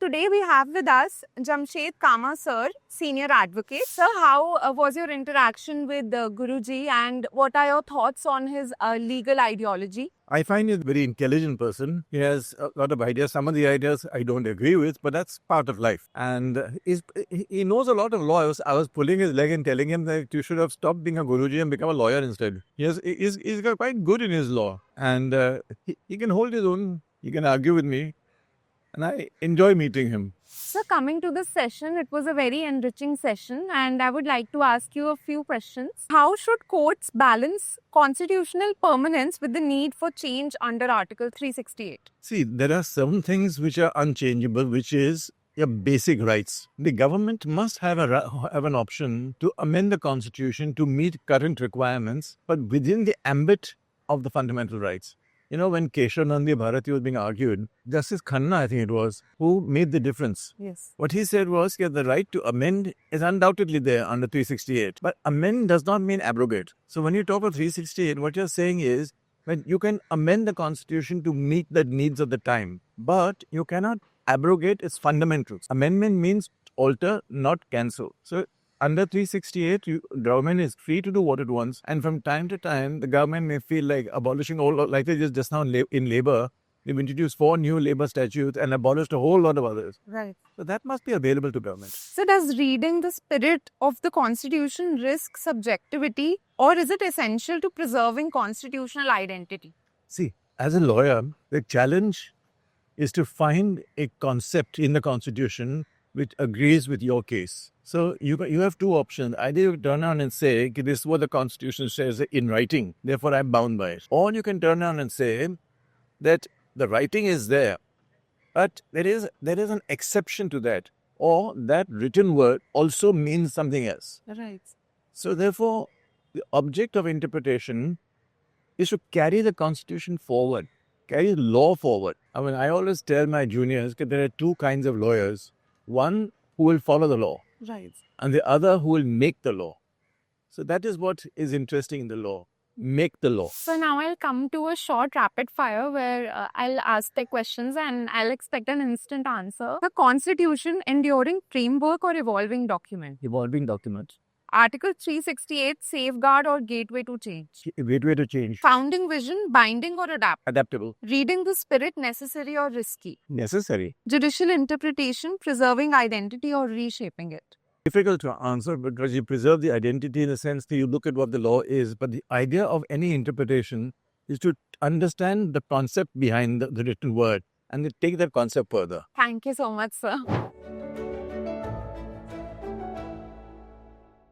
today we have with us Jamshed Kama sir, senior advocate. Sir, how was your interaction with Guruji and what are your thoughts on his legal ideology? I find he's a very intelligent person. He has a lot of ideas. Some of the ideas I don't agree with, but that's part of life. And he knows a lot of law. I was pulling his leg and telling him that you should have stopped being a Guruji and become a lawyer instead. He's got quite good in his law. And he can hold his own. He can argue with me. And I enjoy meeting him. Sir, coming to this session, it was a very enriching session and I would like to ask you a few questions. How should courts balance constitutional permanence with the need for change under Article 368? See, there are some things which are unchangeable, which is your basic rights. The government must have an option to amend the constitution to meet current requirements, but within the ambit of the fundamental rights. You know, when Keshav Nandi Bharati was being argued, Justice Khanna, I think it was, who made the difference. Yes. What he said was that the right to amend is undoubtedly there under 368. But amend does not mean abrogate. So when you talk of 368, what you're saying is that you can amend the constitution to meet the needs of the time, but you cannot abrogate its fundamentals. Amendment means alter, not cancel. So under 368, government is free to do what it wants. And from time to time, the government may feel like abolishing all, like they just now in labor, they've introduced 4 new labor statutes and abolished a whole lot of others. Right. So that must be available to government. So does reading the spirit of the constitution risk subjectivity or is it essential to preserving constitutional identity? See, as a lawyer, the challenge is to find a concept in the constitution which agrees with your case. So you have 2 options. Either you turn around and say, this is what the constitution says in writing, therefore I'm bound by it. Or you can turn around and say that the writing is there, but there is an exception to that. Or that written word also means something else. Right. So therefore, the object of interpretation is to carry the constitution forward, carry law forward. I mean, I always tell my juniors that there are 2 kinds of lawyers. One who will follow the law. Right. And the other who will make the law. So that is what is interesting in the law. Make the law. So now I'll come to a short rapid fire where I'll ask the questions and I'll expect an instant answer. The Constitution, enduring framework or evolving document? Evolving document. Article 368, safeguard or gateway to change? Gateway to change. Founding vision, binding or Adaptable. Reading the spirit, necessary or risky? Necessary. Judicial interpretation, preserving identity or reshaping it? Difficult to answer because you preserve the identity in the sense that you look at what the law is. But the idea of any interpretation is to understand the concept behind the written word and then take that concept further. Thank you so much, sir.